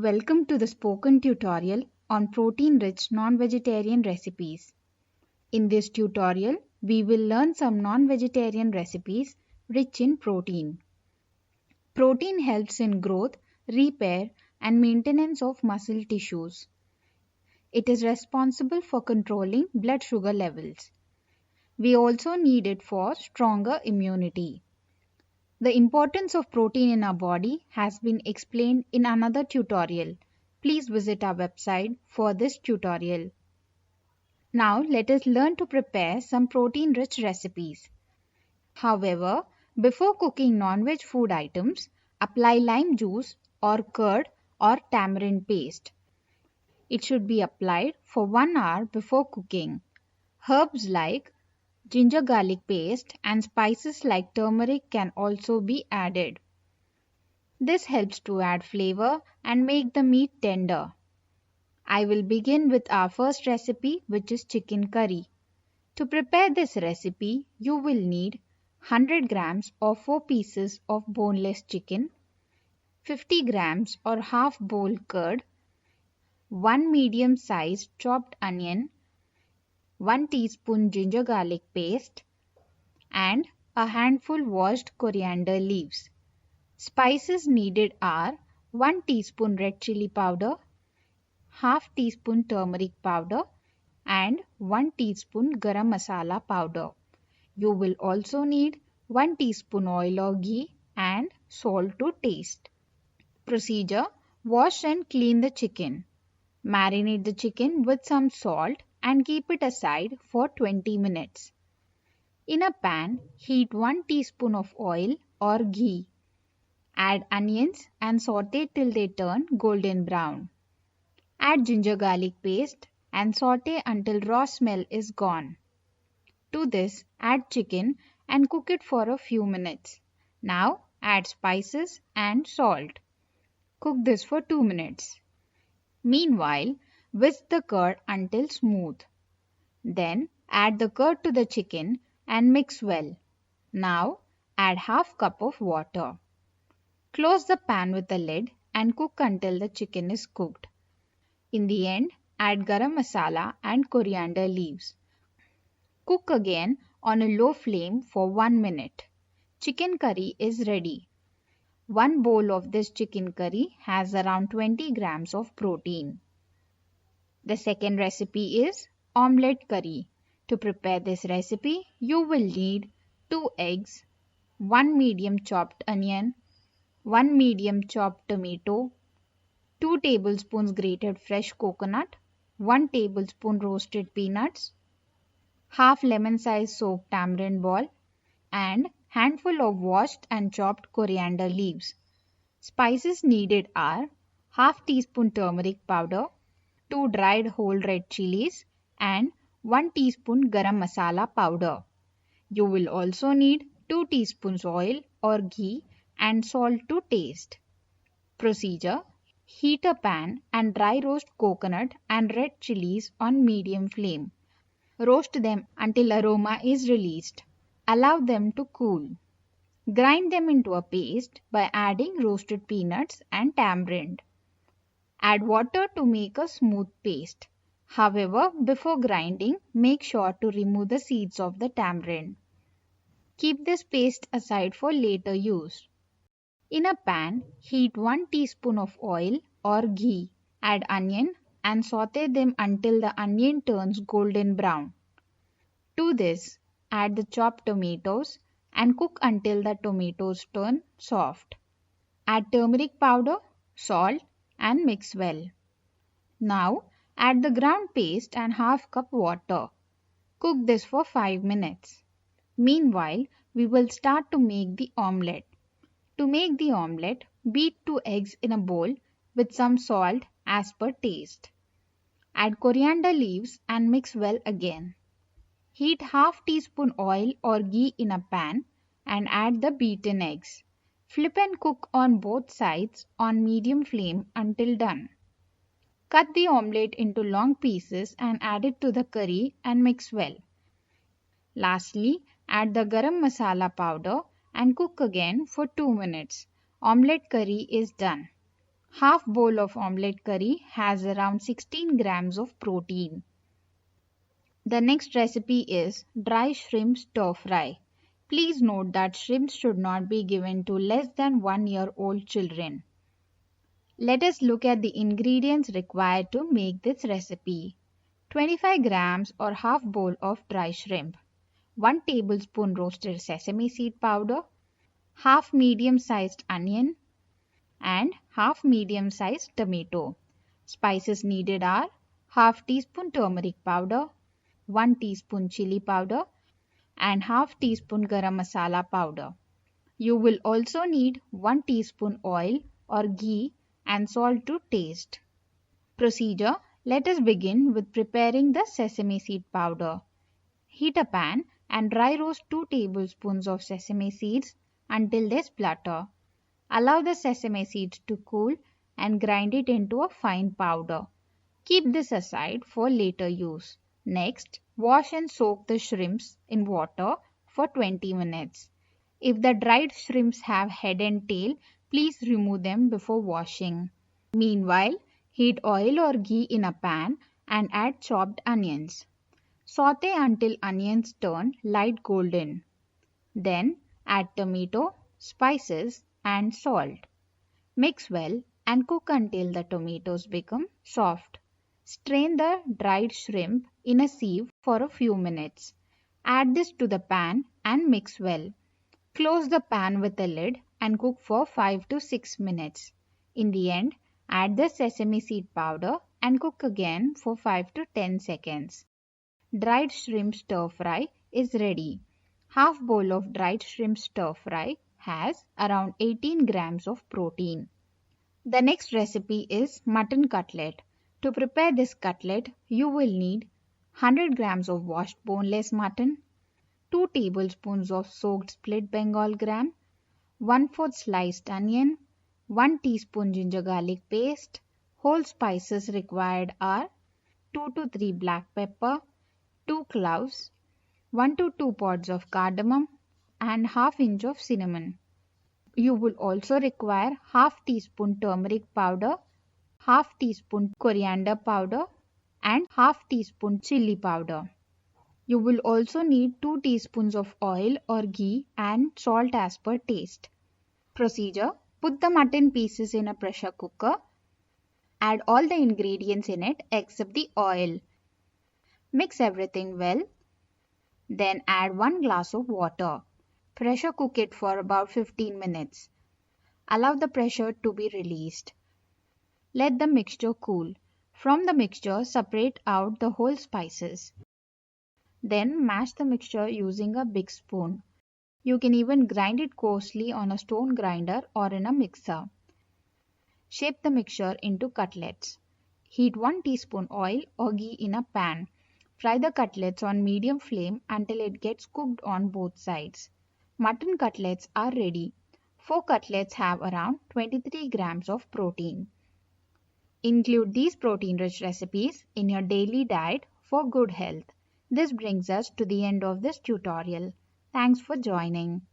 Welcome to the spoken tutorial on protein-rich non-vegetarian recipes. In this tutorial, we will learn some non-vegetarian recipes rich in protein. Protein helps in growth, repair, and maintenance of muscle tissues. It is responsible for controlling blood sugar levels. We also need it for stronger immunity. The importance of protein in our body has been explained in another tutorial. Please visit our website for this tutorial. Now let us learn to prepare some protein-rich recipes. However, before cooking non-veg food items, apply lime juice or curd or tamarind paste. It should be applied for 1 hour before cooking. Herbs like ginger garlic paste and spices like turmeric can also be added. This helps to add flavor and make the meat tender. I will begin with our first recipe, which is chicken curry. To prepare this recipe, you will need 100 grams or 4 pieces of boneless chicken, 50 grams or half bowl curd, 1 medium-sized chopped onion, 1 teaspoon ginger garlic paste, and a handful washed coriander leaves. Spices needed are 1 teaspoon red chili powder, half teaspoon turmeric powder, and 1 teaspoon garam masala powder. You will also need 1 teaspoon oil or ghee and salt to taste. Procedure: wash and clean the chicken. Marinate the chicken with some salt and keep it aside for 20 minutes. In a pan, heat 1 teaspoon of oil or ghee. Add onions and saute till they turn golden brown. Add ginger garlic paste and saute until raw smell is gone. To this, add chicken and cook it for a few minutes. Now add spices and salt. Cook this for 2 minutes. Meanwhile, whisk the curd until smooth. Then add the curd to the chicken and mix well. Now add half cup of water. Close the pan with a lid and cook until the chicken is cooked. In the end, add garam masala and coriander leaves. Cook again on a low flame for 1 minute. Chicken curry is ready. 1 bowl of this chicken curry has around 20 grams of protein. The second recipe is omelette curry. To prepare this recipe, you will need 2 eggs, 1 medium chopped onion, 1 medium chopped tomato, 2 tablespoons grated fresh coconut, 1 tablespoon roasted peanuts, half lemon-sized soaked tamarind ball, and handful of washed and chopped coriander leaves. Spices needed are half teaspoon turmeric powder, 2 dried whole red chilies, and 1 teaspoon garam masala powder. You will also need 2 teaspoons oil or ghee and salt to taste. Procedure: heat a pan and dry roast coconut and red chilies on medium flame. Roast them until aroma is released. Allow them to cool. Grind them into a paste by adding roasted peanuts and tamarind. Add water to make a smooth paste. However, before grinding, make sure to remove the seeds of the tamarind. Keep this paste aside for later use. In a pan, heat 1 teaspoon of oil or ghee. Add onion and saute them until the onion turns golden brown. To this, add the chopped tomatoes and cook until the tomatoes turn soft. Add turmeric powder, salt, and mix well. Now, add the ground paste and half cup water. Cook this for 5 minutes. Meanwhile, we will start to make the omelette. To make the omelette, beat 2 eggs in a bowl with some salt as per taste. Add coriander leaves and mix well again. Heat half teaspoon oil or ghee in a pan and add the beaten eggs. Flip and cook on both sides on medium flame until done. Cut the omelette into long pieces and add it to the curry and mix well. Lastly, add the garam masala powder and cook again for 2 minutes. Omelette curry is done. Half bowl of omelette curry has around 16 grams of protein. The next recipe is dry shrimp stir fry. Please note that shrimps should not be given to less than 1-year-old children. Let us look at the ingredients required to make this recipe. 25 grams or half bowl of dry shrimp, 1 tablespoon roasted sesame seed powder, half medium-sized onion, and half medium-sized tomato. Spices needed are half teaspoon turmeric powder, 1 teaspoon chili powder, and half teaspoon garam masala powder. You will also need 1 teaspoon oil or ghee and salt to taste. Procedure. Let us begin with preparing the sesame seed powder. Heat a pan and dry roast 2 tablespoons of sesame seeds until they splutter. Allow the sesame seeds to cool and grind it into a fine powder. Keep this aside for later use. Next, wash and soak the shrimps in water for 20 minutes. If the dried shrimps have head and tail, please remove them before washing. Meanwhile, heat oil or ghee in a pan and add chopped onions. Saute until onions turn light golden. Then add tomato, spices and salt. Mix well and cook until the tomatoes become soft. Strain the dried shrimp in a sieve for a few minutes. Add this to the pan and mix well. Close the pan with a lid and cook for 5 to 6 minutes. In the end, add the sesame seed powder and cook again for 5 to 10 seconds. Dried shrimp stir fry is ready. Half bowl of dried shrimp stir fry has around 18 grams of protein. The next recipe is mutton cutlet. To prepare this cutlet, you will need 100 grams of washed boneless mutton, 2 tablespoons of soaked split Bengal gram, 1/4 sliced onion, 1 teaspoon ginger garlic paste. Whole spices required are 2 to 3 black pepper, 2 cloves, 1 to 2 pods of cardamom and half inch of cinnamon. You will also require half teaspoon turmeric powder, half teaspoon coriander powder and half teaspoon chili powder. You will also need 2 teaspoons of oil or ghee and salt as per taste. Procedure. Put the mutton pieces in a pressure cooker. Add all the ingredients in it except the oil. Mix everything well. Then add 1 glass of water. Pressure cook it for about 15 minutes. Allow the pressure to be released. Let the mixture cool. From the mixture, separate out the whole spices. Then mash the mixture using a big spoon. You can even grind it coarsely on a stone grinder or in a mixer. Shape the mixture into cutlets. Heat 1 teaspoon oil or ghee in a pan. Fry the cutlets on medium flame until it gets cooked on both sides. Mutton cutlets are ready. 4 cutlets have around 23 grams of protein. Include these protein-rich recipes in your daily diet for good health. This brings us to the end of this tutorial. Thanks for joining.